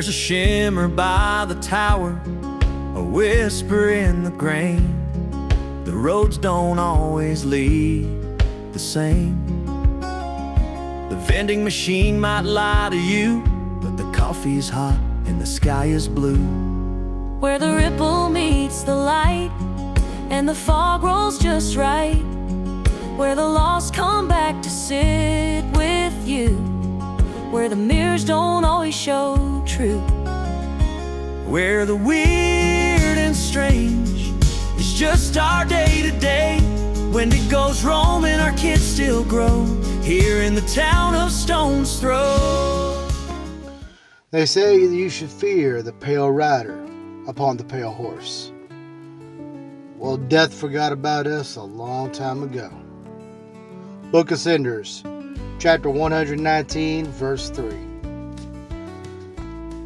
There's a shimmer by the tower, a whisper in the grain. The roads don't always lead the same. The vending machine might lie to you, but the coffee's hot and the sky is blue. Where the ripple meets the light and the fog rolls just right, where the lost come back to sit with you, where the mirrors don't always show truth, where the weird and strange is just our day-to-day. When it goes roaming, our kids still grow here in the town of Stone's Throw. They say you should fear the pale rider upon the pale horse. Well, death forgot about us a long time ago. Book of Cinders, chapter 119, verse 3.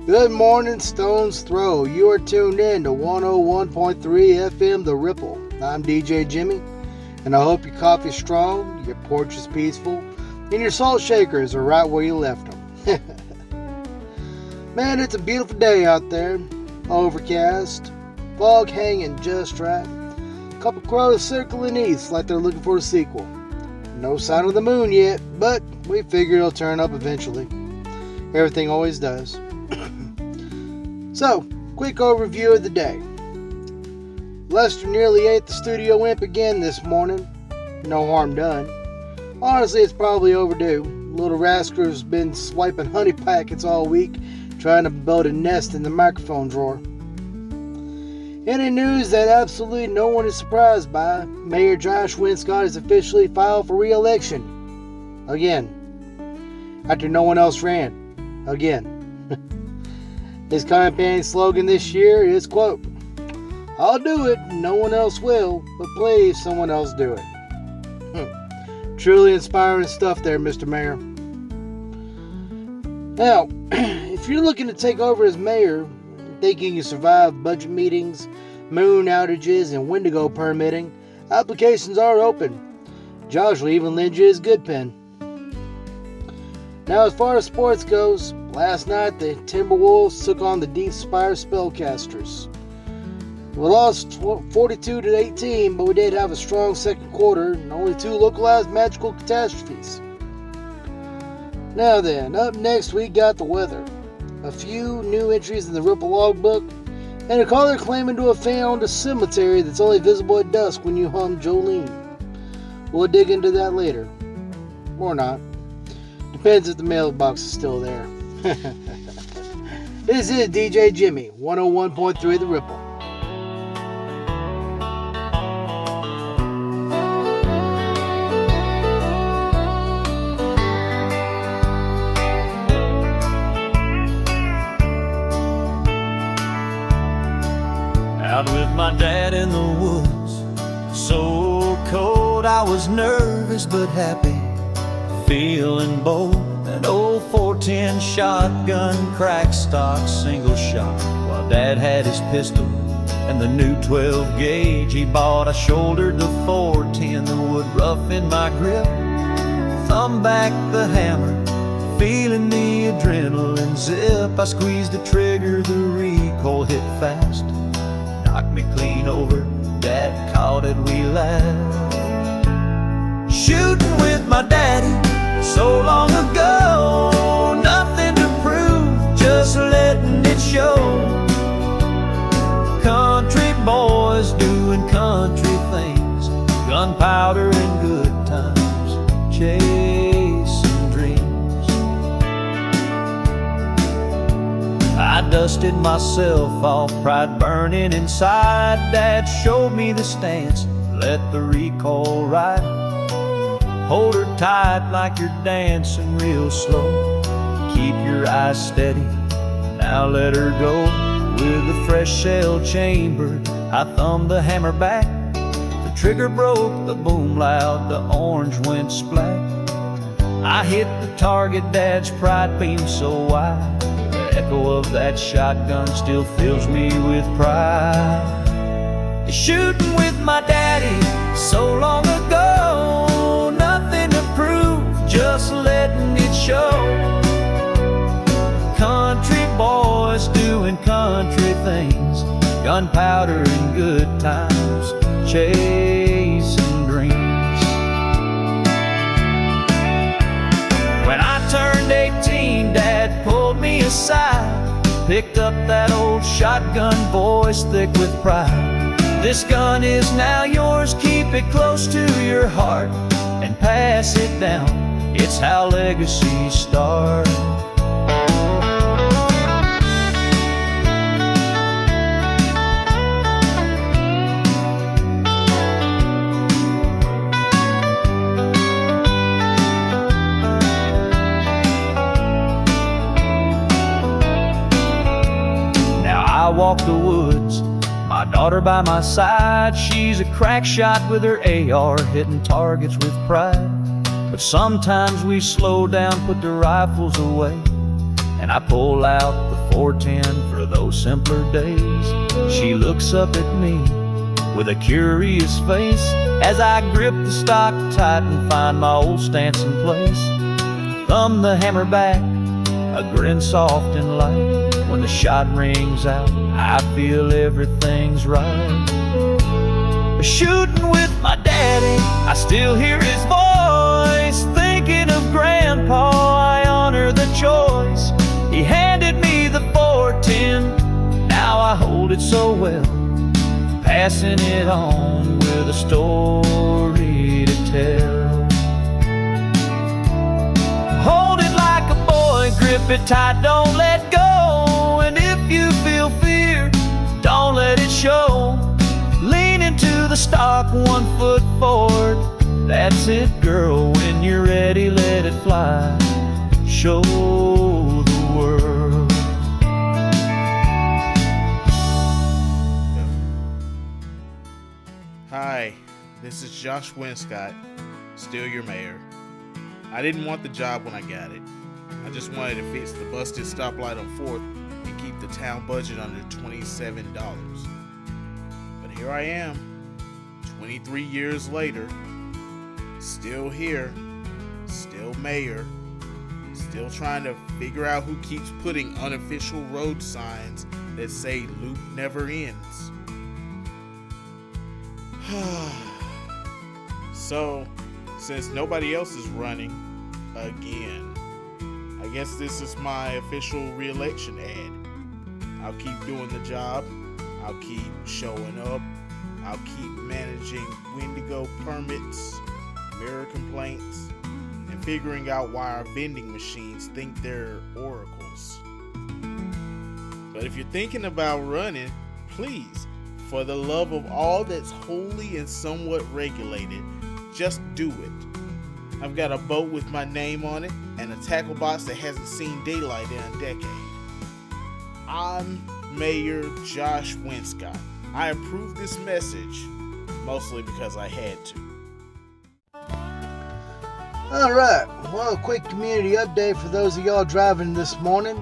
Good morning, Stone's Throw. You are tuned in to 101.3 FM The Ripple. I'm DJ Jimmy, and I hope your coffee's strong, your porch is peaceful, and your salt shakers are right where you left them. Man, it's a beautiful day out there. Overcast, fog hanging just right, a couple crows circling east like they're looking for a sequel. No sign of the moon yet, but we figure it'll turn up eventually. Everything always does. So, quick overview of the day. Lester nearly ate the studio imp again this morning. No harm done. Honestly, it's probably overdue. Little rascal's been swiping honey packets all week, trying to build a nest in the microphone drawer. Any news that absolutely no one is surprised by, Mayor Josh Winscott has officially filed for re-election. Again. After no one else ran. Again. His campaign slogan this year is, quote, "I'll do it, no one else will, but please someone else do it." Truly inspiring stuff there, Mr. Mayor. Now, if you're looking to take over as mayor, thinking you survive budget meetings, moon outages, and Wendigo permitting, applications are open. Josh will even lend you his good pen. Now, as far as sports goes, last night the Timberwolves took on the Deep Spire Spellcasters. We lost 42-18, but we did have a strong second quarter and only 2 localized magical catastrophes. Now then, up next we got the weather. A few new entries in the Ripple logbook, and a caller claiming to have found a cemetery that's only visible at dusk when you hum Jolene. We'll dig into that later. Or not. Depends if the mailbox is still there. This is DJ Jimmy, 101.3 The Ripple. Out with my dad in the woods, so cold I was nervous but happy, feeling bold. An old 410 shotgun, crack stock, single shot, while Dad had his pistol and the new 12 gauge he bought. I shouldered the 410, the wood rough in my grip, thumb back the hammer, feeling the adrenaline zip. I squeezed the trigger, the recoil hit fast, knocked me clean over. Dad caught it, we laughed. Shooting with my daddy so long ago, nothing to prove, just letting it show. Country boys doing country things, gunpowder and good times, chasing dreams. I dusted myself off, pride burning inside. Dad showed me the stance, let the recoil ride. Hold her tight like you're dancing real slow. Keep your eyes steady, now let her go. With the fresh shell chamber, I thumbed the hammer back. The trigger broke, the boom loud, the orange went splat. I hit the target, Dad's pride beamed so wide. The echo of that shotgun still fills me with pride. Shooting with my daddy so long ago, nothing to prove, just letting it show. Country boy things, gunpowder and good times, chasing dreams. When I turned 18, Dad pulled me aside, picked up that old shotgun, voice thick with pride. This gun is now yours, keep it close to your heart and pass it down, it's how legacies start. I walk the woods, my daughter by my side. She's a crack shot with her AR, hitting targets with pride. But sometimes we slow down, put the rifles away, and I pull out the 410 for those simpler days. She looks up at me with a curious face as I grip the stock tight and find my old stance in place. Thumb the hammer back, a grin soft and light. When the shot rings out, I feel everything's right. Shooting with my daddy, I still hear his voice. Thinking of Grandpa, I honor the choice. He handed me the 410, now I hold it so well, passing it on with a story to tell. Hold it like a boy, grip it tight, don't let go. And if you feel fear, don't let it show. Lean into the stock, 1 foot forward. That's it, girl, when you're ready, let it fly. Show the world. Hi, this is Josh Winscott, still your mayor. I didn't want the job when I got it. I just wanted to fix the busted stoplight on 4th and keep the town budget under $27. But here I am, 23 years later, still here, still mayor, still trying to figure out who keeps putting unofficial road signs that say loop never ends. So, since nobody else is running again, I guess this is my official re-election ad. I'll keep doing the job, I'll keep showing up, I'll keep managing Wendigo permits, mirror complaints, and figuring out why our vending machines think they're oracles. But if you're thinking about running, please, for the love of all that's holy and somewhat regulated, just do it. I've got a boat with my name on it and a tackle box that hasn't seen daylight in a decade. I'm Mayor Josh Winscott. I approve this message, mostly because I had to. Alright, well, a quick community update for those of y'all driving this morning.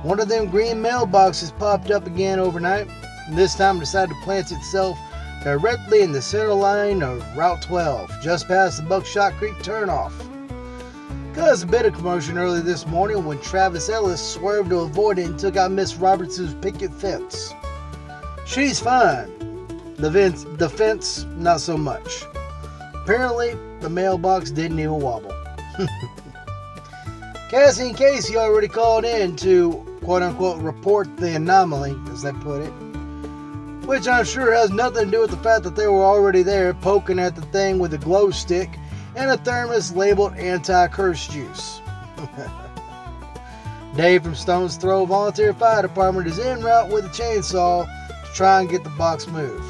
One of them green mailboxes popped up again overnight, and this time decided to plant itself directly in the center line of Route 12, just past the Buckshot Creek turnoff. Caused a bit of commotion early this morning when Travis Ellis swerved to avoid it and took out Miss Robertson's picket fence. She's fine. The fence, not so much. Apparently, the mailbox didn't even wobble. Cassie and Casey already called in to, quote-unquote, report the anomaly, as they put it, which I'm sure has nothing to do with the fact that they were already there poking at the thing with a glow stick and a thermos labeled anti-curse juice. Dave from Stone's Throw Volunteer Fire Department is en route with a chainsaw to try and get the box moved.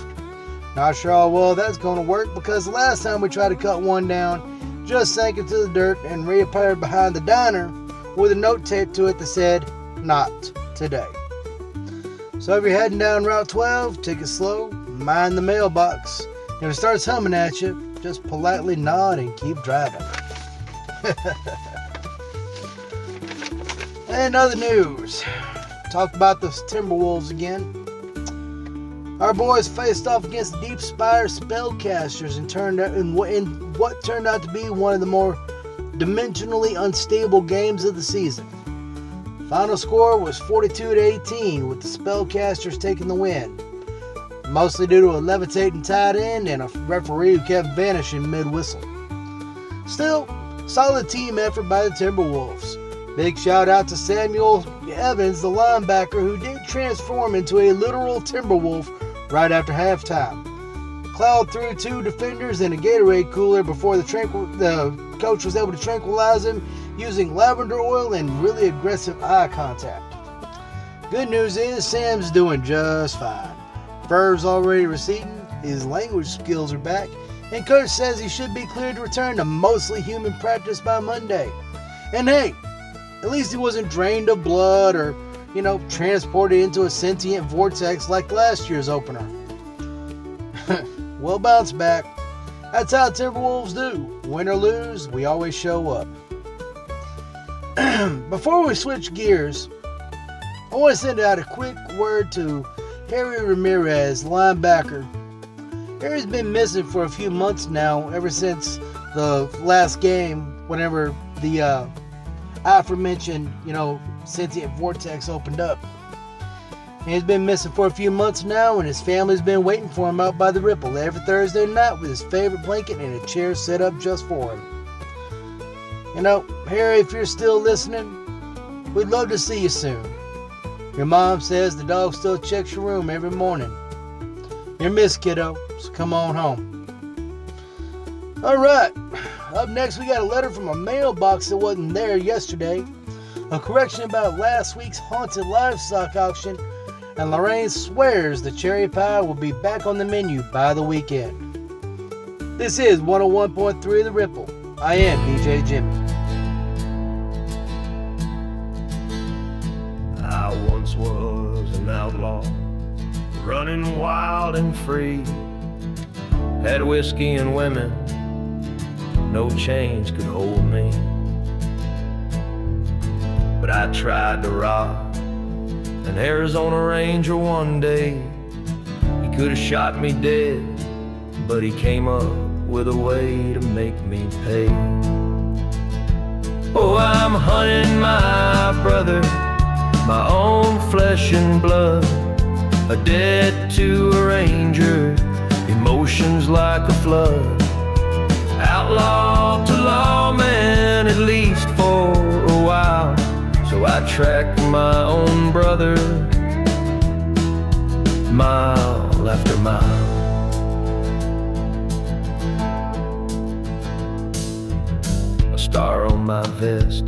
Not sure how well that's going to work, because the last time we tried to cut one down, just sank into the dirt and reappeared behind the diner with a note taped to it that said, "Not today." So if you're heading down Route 12, take it slow, mind the mailbox. If it starts humming at you, just politely nod and keep driving. And other news. Talk about the Timberwolves again. Our boys faced off against the Deep Spire Spellcasters and turned out in what turned out to be one of the more dimensionally unstable games of the season. Final score was 42-18, with the spellcasters taking the win, mostly due to a levitating tight end and a referee who kept vanishing mid-whistle. Still, solid team effort by the Timberwolves. Big shout out to Samuel Evans, the linebacker, who did transform into a literal Timberwolf right after halftime. Cloud threw 2 defenders in a Gatorade cooler before the coach was able to tranquilize him using lavender oil and really aggressive eye contact. Good news is Sam's doing just fine. Fever's already receding, his language skills are back, and coach says he should be cleared to return to mostly human practice by Monday. And hey, at least he wasn't drained of blood or, transported into a sentient vortex like last year's opener. Well, bounce back. That's how Timberwolves do. Win or lose, we always show up. Before we switch gears, I want to send out a quick word to Harry Ramirez, linebacker. Harry's been missing for a few months now, ever since the last game, whenever the aforementioned, sentient vortex opened up. And he's been missing for a few months now, and his family's been waiting for him out by the Ripple every Thursday night with his favorite blanket and a chair set up just for him. Harry, if you're still listening, we'd love to see you soon. Your mom says the dog still checks your room every morning. You're missed, kiddo, so come on home. Alright, up next we got a letter from a mailbox that wasn't there yesterday, a correction about last week's haunted livestock auction, and Lorraine swears the cherry pie will be back on the menu by the weekend. This is 101.3 The Ripple. I am DJ Jimmy. I once was an outlaw, running wild and free. Had whiskey and women, no chains could hold me. But I tried to rob an Arizona Ranger one day. He could have shot me dead, but he came up with a way to make me pay. Oh, I'm hunting my brother, my own flesh and blood, a debt to a ranger, emotions like a flood. Outlaw to lawman, at least for a while. So I tracked my own brother, mile after mile. A star on my vest,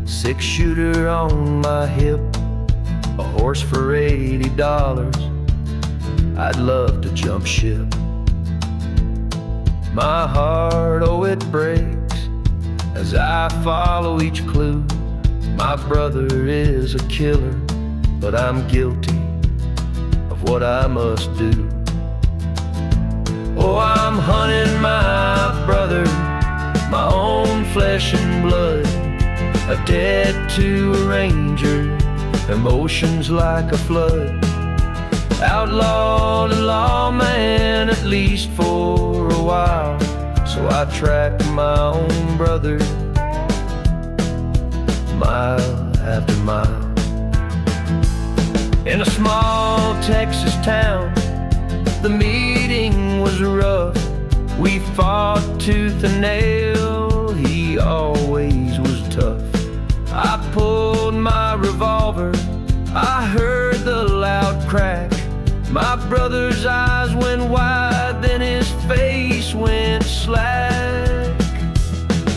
6-shooter on my hip, a horse for $80. I'd love to jump ship. My heart, oh, it breaks as I follow each clue. My brother is a killer, but I'm guilty of what I must do. Oh, I'm hunting my brother, my own flesh and blood, a debt to a ranger, emotions like a flood. Outlaw to lawman, at least for a while. So I tracked my own brother, mile after mile. In a small Texas town, the meeting was rough. We fought tooth and nail, he always was tough. I pulled my revolver, I heard the loud crack. My brother's eyes went wide, then his face went slack.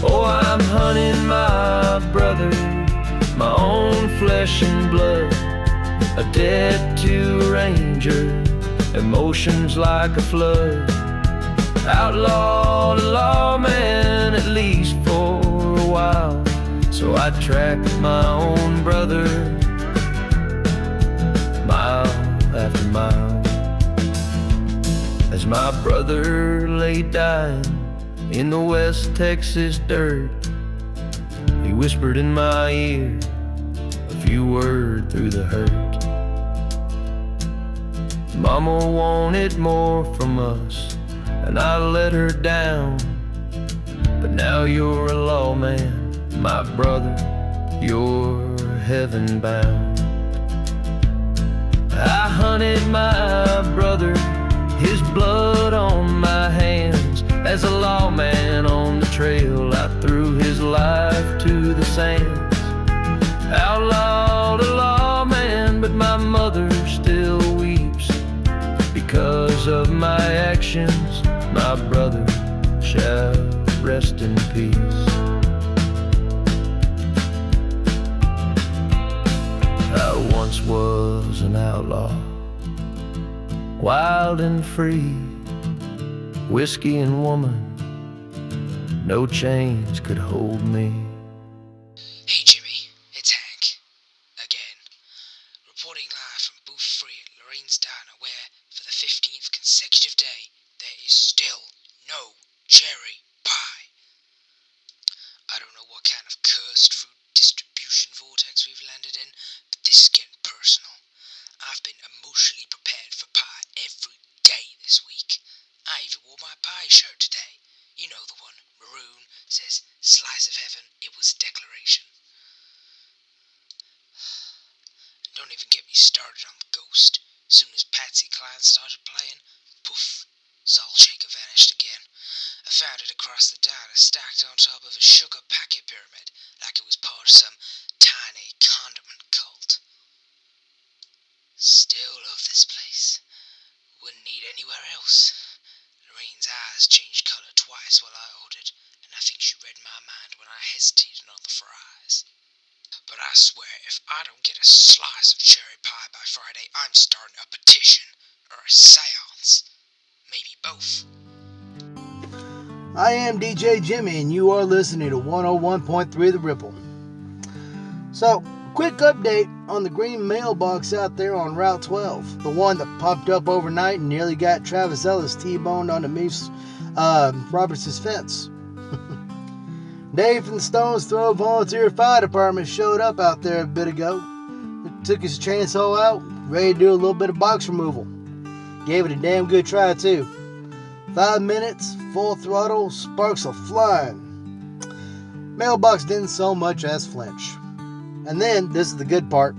Oh, I'm hunting my brother, my own flesh and blood, a debt to a ranger, emotions like a flood. Outlaw to lawman, at least for a while. So I tracked my own brother, mile after mile. As my brother lay dying in the West Texas dirt, he whispered in my ear a few words through the hurt. Mama wanted more from us, and I let her down. But now you're a lawman, my brother, you're heaven bound. I hunted my brother, his blood on my hands. As a lawman on the trail, I threw his life to the sands. Outlawed a lawman, but my mother still weeps. Because of my actions, my brother shall rest in peace. I once was an outlaw, wild and free. Whiskey and woman, no chains could hold me. Hey Jimmy, it's Hank. Again. Reporting live from Booth 3 at Lorraine's Diner, where, for the 15th consecutive day, there is still no cherry pie. I don't know what kind of cursed food distribution vortex we've landed in, but this is getting personal. I've been emotionally prepared for pie every day this week. I even wore my pie shirt today. You know the one, maroon, says slice of heaven, it was a declaration. Don't even get me started on the ghost. Soon as Patsy Cline started playing, poof, Sol Shaker vanished again. I found it across the diner, stacked on top of a sugar packet pyramid, like it was part of some tiny condiment cult. Still love this place. Wouldn't eat anywhere else. Lorraine's eyes changed color twice while I ordered, and I think she read my mind when I hesitated on the fries. But I swear, if I don't get a slice of cherry pie by Friday, I'm starting a petition, or a seance. Maybe both. I am DJ Jimmy, and you are listening to 101.3 The Ripple. So, quick update on the green mailbox out there on Route 12. The one that popped up overnight and nearly got Travis Ellis T-boned onto Moose Roberts' fence. Dave from the Stones Throw Volunteer Fire Department showed up out there a bit ago. Took his chainsaw out, ready to do a little bit of box removal. Gave it a damn good try too. 5 minutes, full throttle, sparks are flying. Mailbox didn't so much as flinch. And then, this is the good part,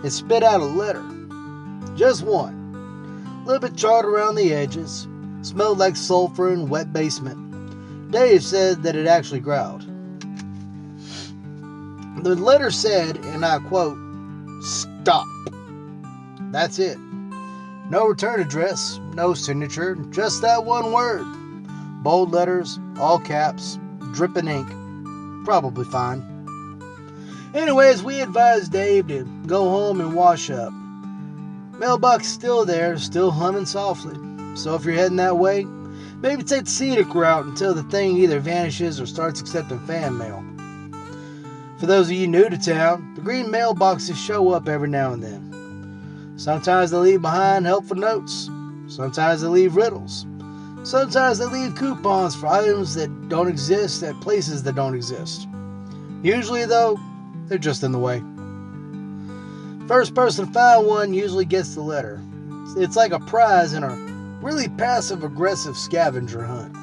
it spit out a letter. Just one. A little bit charred around the edges. Smelled like sulfur and wet basement. Dave said that it actually growled. The letter said, and I quote, "Stop." That's it. No return address, no signature, just that one word. Bold letters, all caps, dripping ink. Probably fine. Anyways, we advised Dave to go home and wash up. Mailbox still there, still humming softly. So if you're heading that way, maybe take the scenic route until the thing either vanishes or starts accepting fan mail. For those of you new to town, the green mailboxes show up every now and then. Sometimes they leave behind helpful notes. Sometimes they leave riddles. Sometimes they leave coupons for items that don't exist at places that don't exist. Usually, though, they're just in the way. First person to find one usually gets the letter. It's like a prize in a really passive-aggressive scavenger hunt.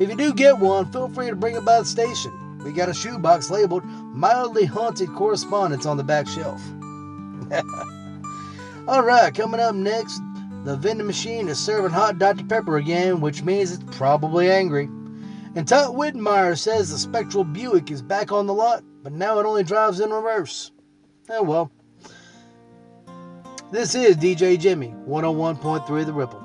If you do get one, feel free to bring it by the station. We got a shoebox labeled "Mildly Haunted Correspondence" on the back shelf. Alright, coming up next, the vending machine is serving hot Dr. Pepper again, which means it's probably angry. And Todd Widmeyer says the spectral Buick is back on the lot, but now it only drives in reverse. Oh well. This is DJ Jimmy, 101.3 The Ripple.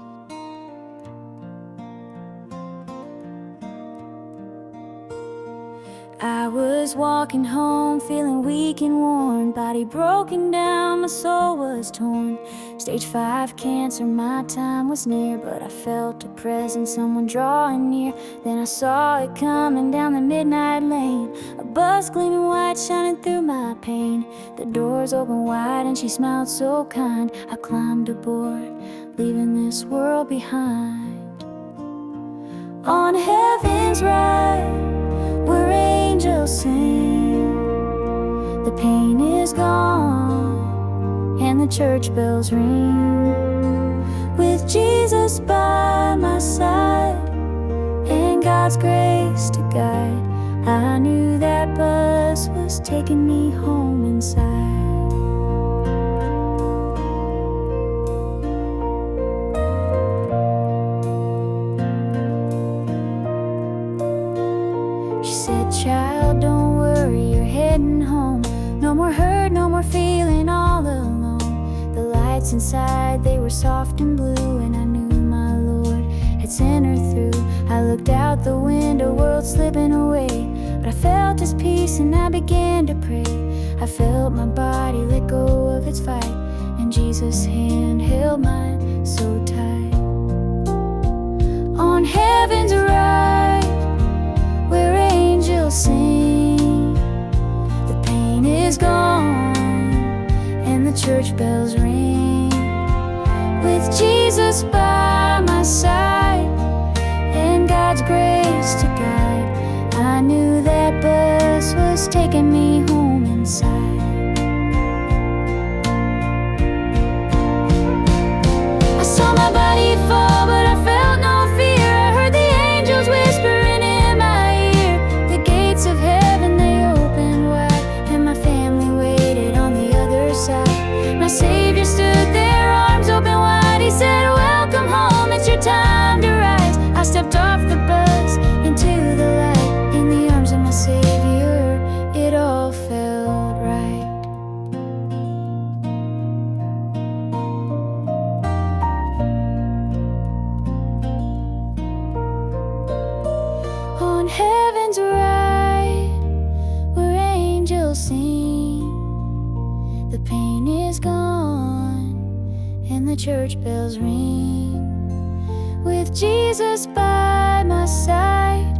I was walking home, feeling weak and worn, body broken down, my soul was torn. Stage 5 cancer, my time was near, but I felt a presence, someone drawing near. Then I saw it coming down the midnight lane, a bus gleaming white shining through my pain. The doors open wide and she smiled so kind. I climbed aboard, leaving this world behind. On heaven's ride, where angels sing, the pain is gone and the church bells ring. With Jesus by my side and God's grace to guide, I knew that bus was taking me home. inside. She said, child, don't worry, you're heading home. No more hurt, no more feeling all alone. The lights inside, they were soft and blue, and I knew my Lord had sent her through. I looked out the window, world slipping away, but I felt His peace and I began to pray. I felt my body let go of its fight, and Jesus' hand held mine so tight. On heaven's right, where angels sing, the pain is gone and the church bells ring. With Jesus by my side and God's grace to guide, I knew that bus was taking me home inside. I saw my body fall, but I felt no fear. I heard the angels whispering in my ear. The gates of heaven, they opened wide, and my family waited on the other side. My Savior stood there, arms open wide. He said, welcome home, it's your time to rise. I stepped off the bus into the light. In the arms of my Savior, it all felt right. On heaven's right, where angels sing, the pain is gone and the church bells ring. With Jesus by my side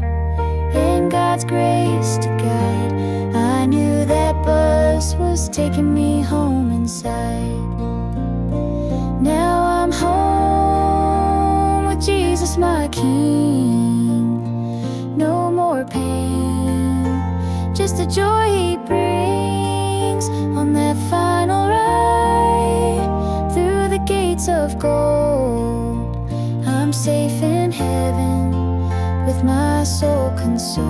and God's grace to guide, I knew that bus was taking me home inside. Now I'm home with Jesus my King. No more pain, just the joy He brings on that final ride through the gates of gold. I'm safe in heaven with my soul consoled.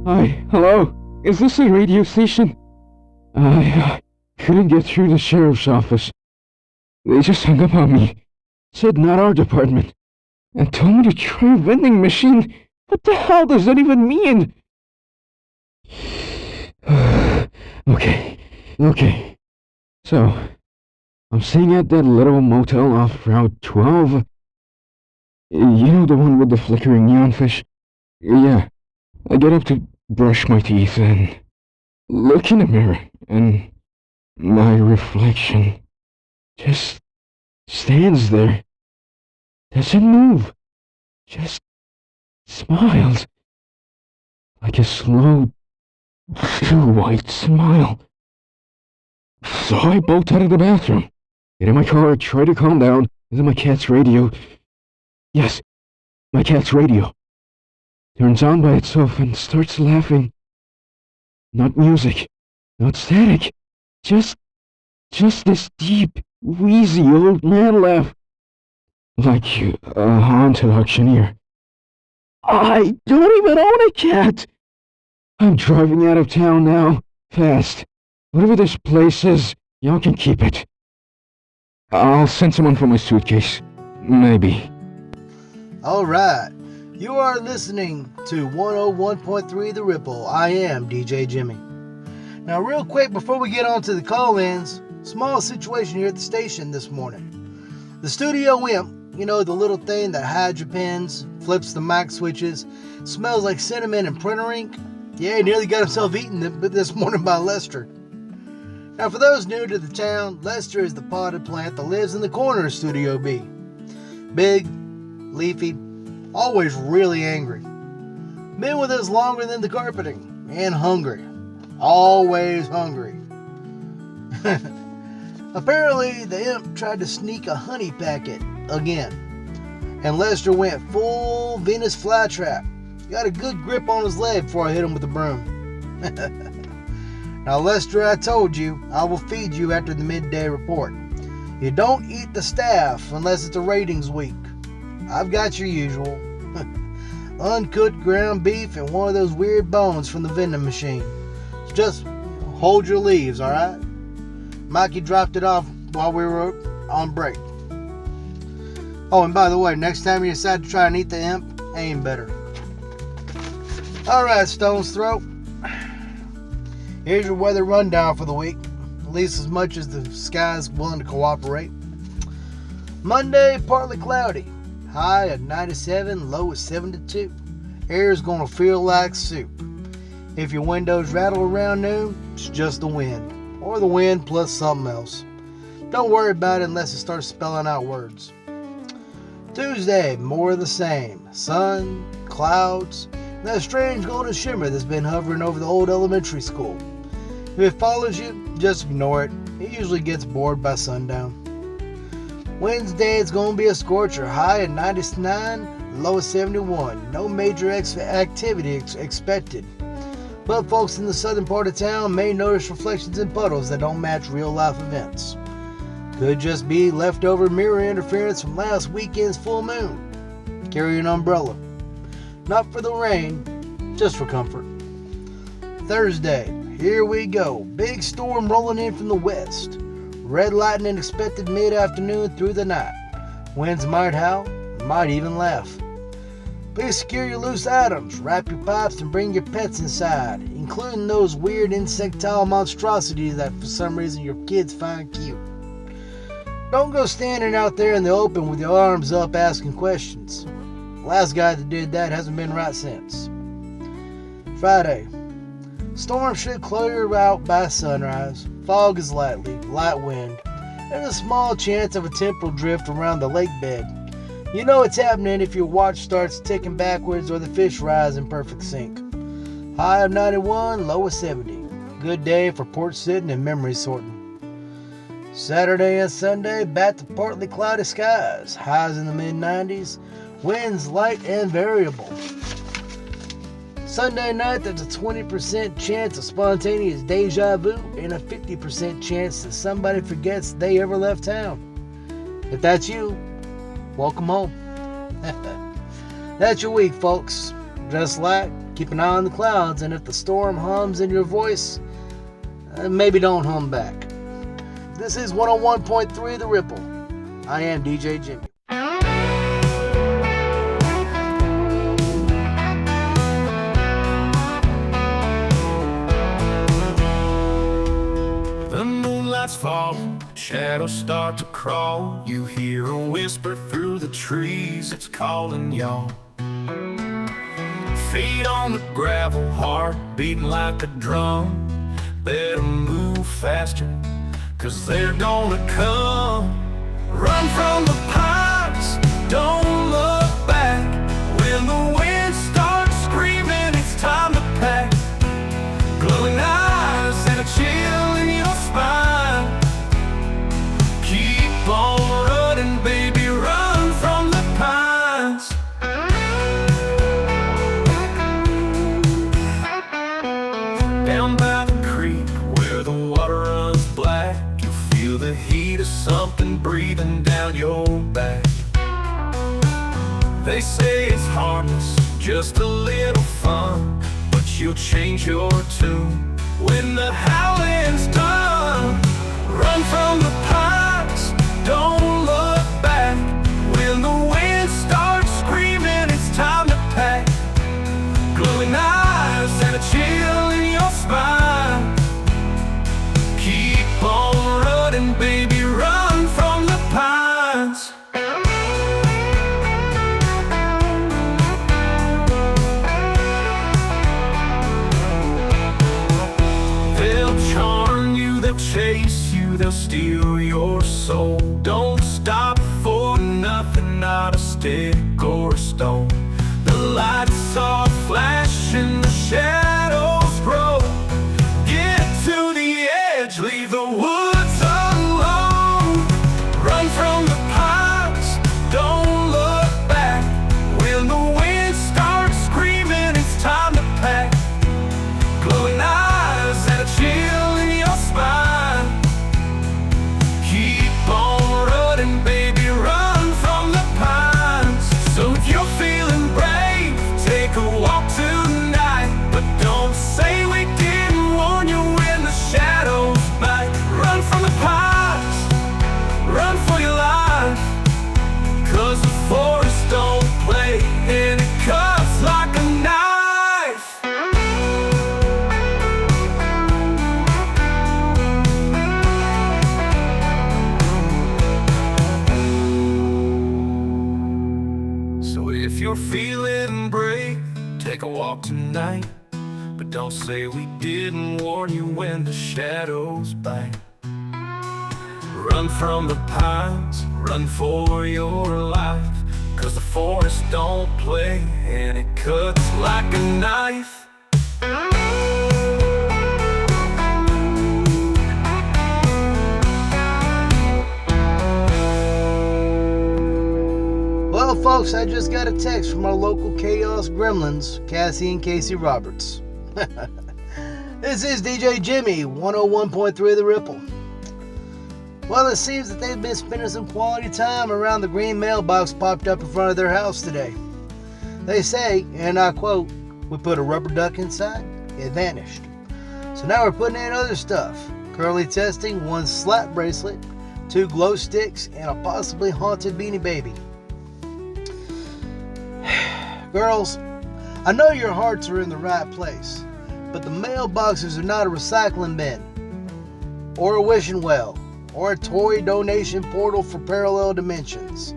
Hi, hello? Is this a radio station? I couldn't get through the sheriff's office. They just hung up on me. Said not our department. And told me to try a vending machine. What the hell does that even mean? Okay. So, I'm staying at that little motel off Route 12. You know, the one with the flickering neon fish? Yeah. I get up to brush my teeth and look in the mirror, and my reflection just stands there. Doesn't move. Just smiles. Like a slow, white smile. So I bolt out of the bathroom, get in my car, try to calm down, and then my cat's radio. Yes, my cat's radio turns on by itself and starts laughing. Not music, not static, just this deep, wheezy old man laugh. Like a haunted auctioneer. I don't even own a cat! I'm driving out of town now, fast. Whatever this place is, y'all can keep it. I'll send someone for my suitcase. Maybe. Alright, you are listening to 101.3 The Ripple. I am DJ Jimmy. Now real quick before we get on to the call-ins, small situation here at the station this morning. The studio imp, you know, the little thing that hides your pens, flips the mic switches, smells like cinnamon and printer ink. Yeah, he nearly got himself eaten this morning by Lester. Now for those new to the town, Lester is the potted plant that lives in the corner of Studio B. Big, leafy, always really angry. Been with us longer than the carpeting, and hungry. Always hungry. Apparently, the imp tried to sneak a honey packet again, and Lester went full Venus flytrap. Got a good grip on his leg before I hit him with the broom. Now, Lester, I told you, I will feed you after the midday report. You don't eat the staff unless it's a ratings week. I've got your usual. Uncooked ground beef and one of those weird bones from the vending machine. Just hold your leaves, alright? Mikey dropped it off while we were on break. Oh, and by the way, next time you decide to try and eat the imp, aim better. Alright, Stone's Throw. Here's your weather rundown for the week, at least as much as the sky's willing to cooperate. Monday, partly cloudy. High at 97, low at 72. Air is going to feel like soup. If your windows rattle around noon, it's just the wind. Or the wind plus something else. Don't worry about it unless it starts spelling out words. Tuesday, more of the same. Sun, clouds, and that strange golden shimmer that's been hovering over the old elementary school. If it follows you, just ignore it. It usually gets bored by sundown. Wednesday, it's going to be a scorcher. High at 99, low at 71. No major activity expected. But folks in the southern part of town may notice reflections in puddles that don't match real life events. Could just be leftover mirror interference from last weekend's full moon. Carry an umbrella. Not for the rain, just for comfort. Thursday, here we go. Big storm rolling in from the west. Red lightning expected mid-afternoon through the night. Winds might howl, might even laugh. Please secure your loose items, wrap your pipes, and bring your pets inside, including those weird insectile monstrosities that for some reason your kids find cute. Don't go standing out there in the open with your arms up asking questions. The last guy that did that hasn't been right since. Friday. Storm should clear out by sunrise. Fog is light wind, and a small chance of a temporal drift around the lake bed. You know it's happening if your watch starts ticking backwards or the fish rise in perfect sync. High of 91, low of 70. Good day for porch sitting and memory sorting. Saturday and Sunday, back to partly cloudy skies. Highs in the mid-90s. Winds light and variable. Sunday night, there's a 20% chance of spontaneous deja vu and a 50% chance that somebody forgets they ever left town. If that's you, welcome home. That's your week, folks. Just like, keep an eye on the clouds, and if the storm hums in your voice, maybe don't hum back. This is 101.3 The Ripple. I am DJ Jimmy. Fall, shadows start to crawl. You hear a whisper through the trees, it's calling y'all. Feet on the gravel, heart beating like a drum. Better move faster, 'cause they're gonna come. Run from the pines, don't look back. When the wind starts screaming, it's time to pack. Glowing eyes and a chill in your spine. Keep on running, baby, run from the pines. Down by the creek where the water runs black, you feel the heat of something breathing down your back. They say it's harmless, just a little fun, but you'll change your tune when the howling's done. Run from the pines, don't look back. When the wind starts screaming, it's time to pack. Glowing eyes and a chill in your spine. Keep on running, baby, run from the pines. They'll charm you, they'll chase you, they'll steal your soul. Don't stop for nothing, not a stick or a stone. The lights are flashing, the shadows grow. Get to the edge, leave the woods alone. Run from the pines, don't look back. When the wind starts screaming, it's time to pack. Glowing eyes and a chill in your spine. Keep on running, baby, run from the pines. walk tonight, but don't say we didn't warn you when the shadows bite. Run from the pines, run for your life, 'cause the forest don't play and it cuts like a knife. Well, folks, I just got a text from our local Chaos Gremlins, Cassie and Casey Roberts. This is DJ Jimmy, 101.3 The Ripple. Well, it seems that they've been spending some quality time around the green mailbox popped up in front of their house today. They say, and I quote, "We put a rubber duck inside, it vanished. So now we're putting in other stuff. Currently testing 1 slap bracelet, 2 glow sticks, and a possibly haunted Beanie Baby." Girls, I know your hearts are in the right place, but the mailboxes are not a recycling bin, or a wishing well, or a toy donation portal for parallel dimensions.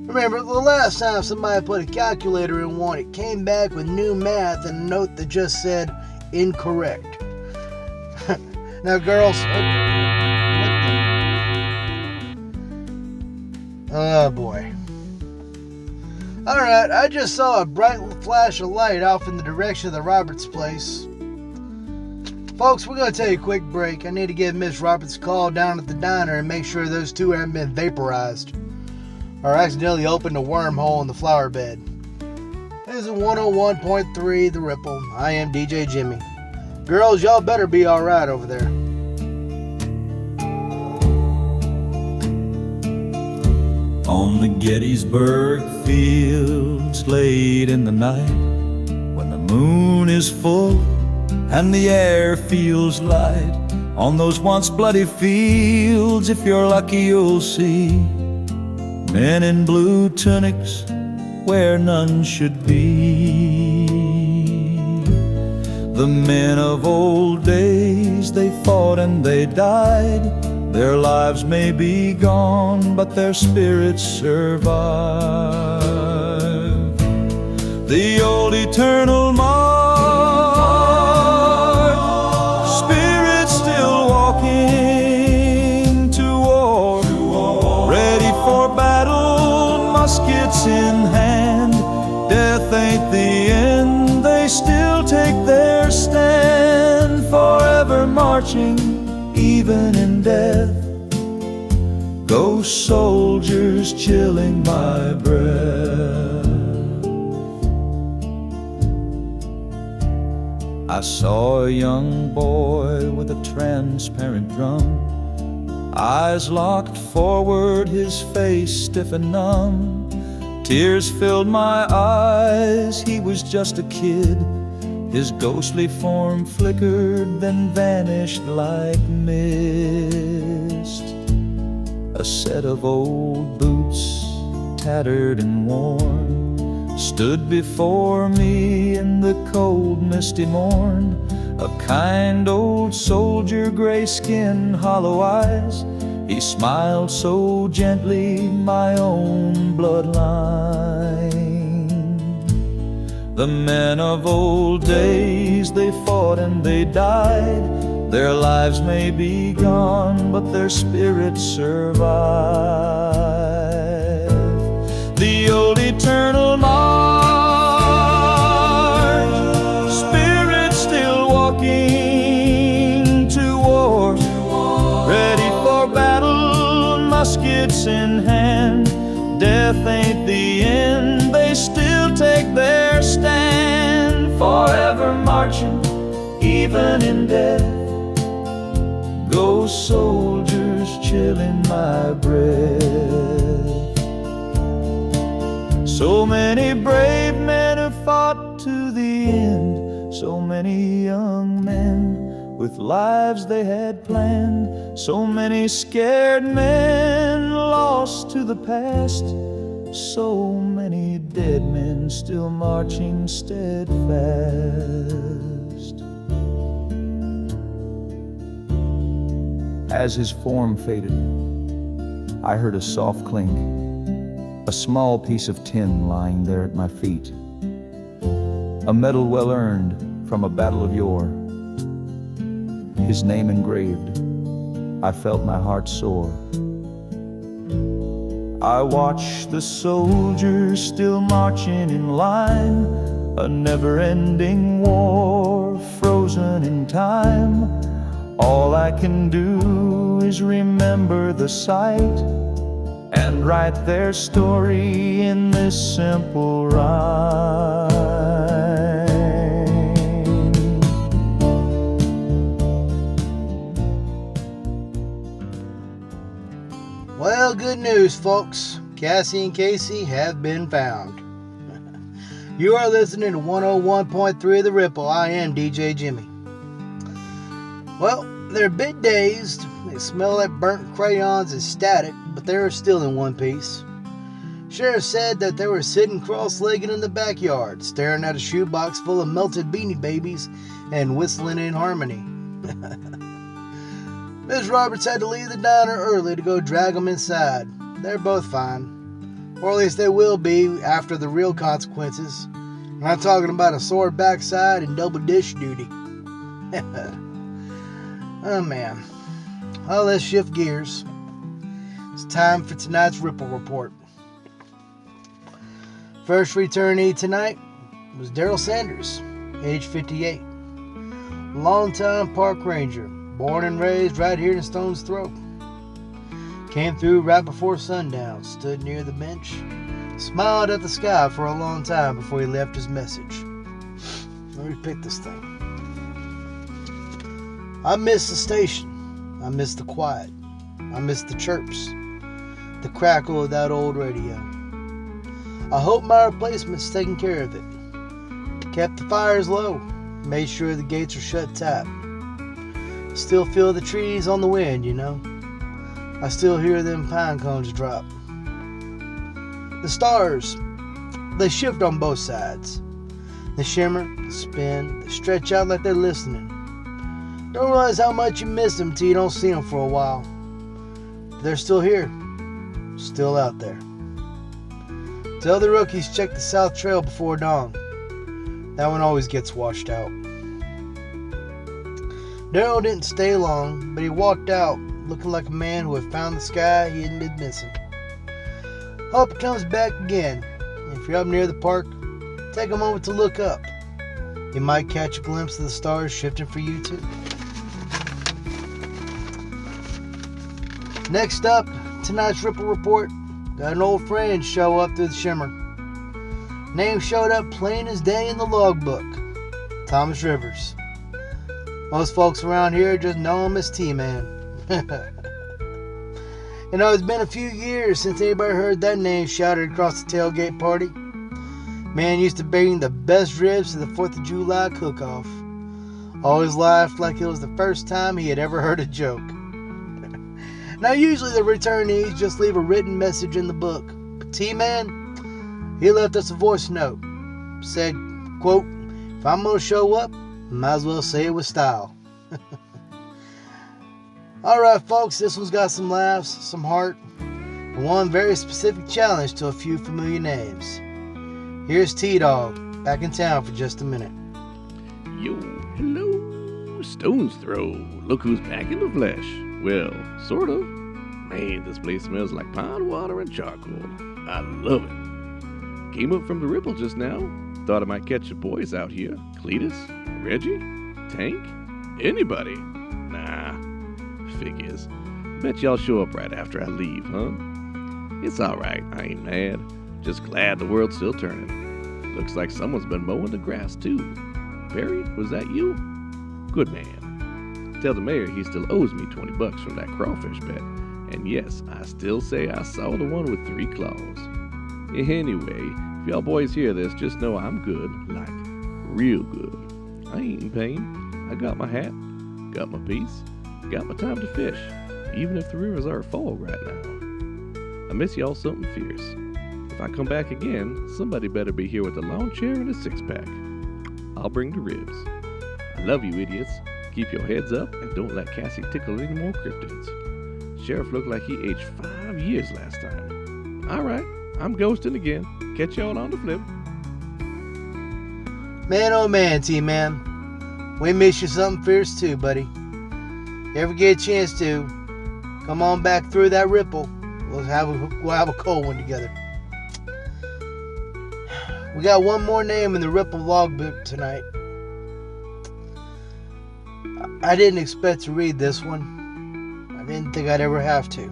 Remember, the last time somebody put a calculator in one, it came back with new math and a note that just said, "incorrect." Now, girls, oh boy. Alright, I just saw a bright flash of light off in the direction of the Roberts place. Folks, we're going to take a quick break. I need to give Miss Roberts a call down at the diner and make sure those two haven't been vaporized or accidentally opened a wormhole in the flower bed. This is 101.3 The Ripple. I am DJ Jimmy. Girls, y'all better be alright over there. On the Gettysburg fields late in the night, when the moon is full and the air feels light, on those once bloody fields, if you're lucky you'll see men in blue tunics where none should be. The men of old days, they fought and they died. Their lives may be gone, but their spirits survive. The old eternal march, spirits still walking to war, ready for battle, muskets in hand. Death ain't the end, they still take their stand, forever marching, even in death. Ghost soldiers chilling my breath. I saw a young boy with a transparent drum, eyes locked forward, his face stiff and numb. Tears filled my eyes, he was just a kid. His ghostly form flickered, then vanished like mist. A set of old boots, tattered and worn, stood before me in the cold, misty morn. A kind old soldier, gray skin, hollow eyes. He smiled so gently, my own bloodline. The men of old days, they fought and they died. Their lives may be gone, but their spirits survive. The old eternal march, spirits still walking to war, ready for battle, muskets in hand. Death ain't the end, they still take their stand, forever marching, even in death. Ghost soldiers chilling my breath. So many brave men have fought to the end, so many young men with lives they had planned, so many scared men lost to the past, so many dead men still marching steadfast. As his form faded, I heard a soft clink, a small piece of tin lying there at my feet. a medal well earned from a battle of yore. His name engraved, I felt my heart soar. I watched the soldiers still marching in line, a never-ending war, frozen in time. All I can do is remember the sight and write their story in this simple rhyme. Well, good news, folks. Cassie and Casey have been found. You are listening to 101.3 of The Ripple. I am DJ Jimmy. Well, they're a bit dazed. They smell like burnt crayons and static, but they are still in one piece. Sheriff said that they were sitting cross-legged in the backyard, staring at a shoebox full of melted Beanie Babies and whistling in harmony. Ms. Roberts had to leave the diner early to go drag them inside. They're both fine. Or at least they will be after the real consequences. And I'm talking about a sore backside and double dish duty. Oh man. Well, let's shift gears. It's time for tonight's Ripple Report. First returnee tonight was Daryl Sanders, age 58. Longtime park ranger, born and raised right here in Stone's Throw. Came through right before sundown, stood near the bench, smiled at the sky for a long time before he left his message. Let me pick this thing. I miss the station. I miss the quiet. I miss the chirps, the crackle of that old radio. I hope my replacement's taking care of it. Kept the fires low, made sure the gates are shut tight. Still feel the trees on the wind, you know. I still hear them pine cones drop. The stars, they shift on both sides. They shimmer, they spin, they stretch out like they're listening. Don't realize how much you miss them till you don't see them for a while. But they're still here, still out there. Tell the rookies check the South Trail before dawn. That one always gets washed out. Daryl didn't stay long, but he walked out looking like a man who had found the sky he had been missing. Hope it comes back again. If you're up near the park, take a moment to look up. You might catch a glimpse of the stars shifting for you too. Next up, tonight's Ripple Report, got an old friend show up through the shimmer. Name showed up plain as day in the logbook. Thomas Rivers. Most folks around here just know him as T-Man. You know, it's been a few years since anybody heard that name shouted across the tailgate party. Man used to bring the best ribs to the 4th of July cook-off. Always laughed like it was the first time he had ever heard a joke. Now usually the returnees just leave a written message in the book. But T-Man, he left us a voice note. Said, quote, if I'm going to show up, might as well say it with style. Alright folks, this one's got some laughs, some heart, and one very specific challenge to a few familiar names. Here's T-Dog, back in town for just a minute. Yo, hello, Stone's Throw. Look who's back in the flesh. Well, sort of. Man, this place smells like pond water and charcoal. I love it. Came up from the Ripple just now. Thought I might catch the boys out here. Cletus, Reggie, Tank, anybody. Nah, figures. Bet y'all show up right after I leave, huh? It's alright, I ain't mad. Just glad the world's still turning. Looks like someone's been mowing the grass too. Barry, was that you? Good man. Tell the mayor he still owes me $20 from that crawfish bet. And yes, I still say I saw the one with 3 claws. Anyway, if y'all boys hear this, just know I'm good, like real good. I ain't in pain. I got my hat, got my piece, got my time to fish, even if the rivers are full right now. I miss y'all something fierce. If I come back again, somebody better be here with a lawn chair and a 6-pack. I'll bring the ribs. I love you, idiots. Keep your heads up and don't let Cassie tickle any more cryptids. Sheriff looked like he aged 5 years last time. Alright, I'm ghosting again. Catch y'all on the flip. Man, oh man, T-Man. We miss you something fierce too, buddy. You ever get a chance to, come on back through that ripple. We'll have a cold one together. We got one more name in the Ripple logbook tonight. I didn't expect to read this one. I didn't think I'd ever have to.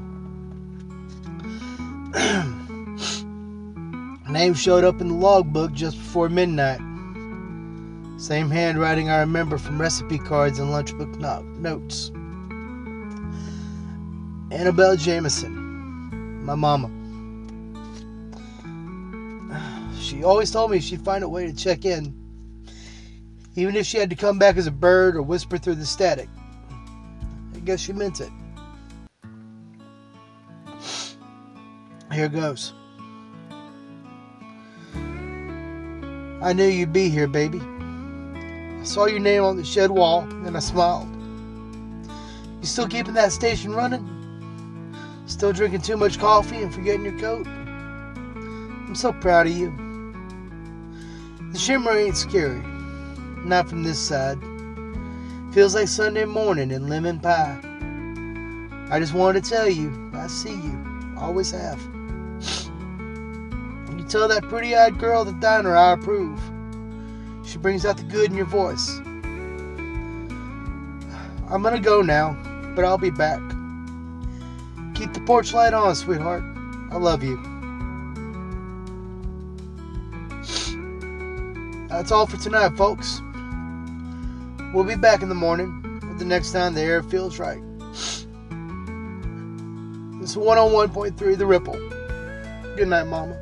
Name showed up in the logbook just before midnight. Same handwriting I remember from recipe cards and lunchbook notes. Annabelle Jameson, my mama. She always told me she'd find a way to check in, even if she had to come back as a bird or whisper through the static. I guess she meant it. Here goes. I knew you'd be here, baby. I saw your name on the shed wall, and I smiled. You still keeping that station running? Still drinking too much coffee and forgetting your coat? I'm so proud of you. The shimmer ain't scary. Not from this side. Feels like Sunday morning in lemon pie. I just wanted to tell you, I see you. Always have. And you tell that pretty-eyed girl at the diner I approve. She brings out the good in your voice. I'm gonna go now, but I'll be back. Keep the porch light on, sweetheart. I love you. That's all for tonight, folks. We'll be back in the morning, or the next time the air feels right. This is 101.3 The Ripple. Good night, Mama.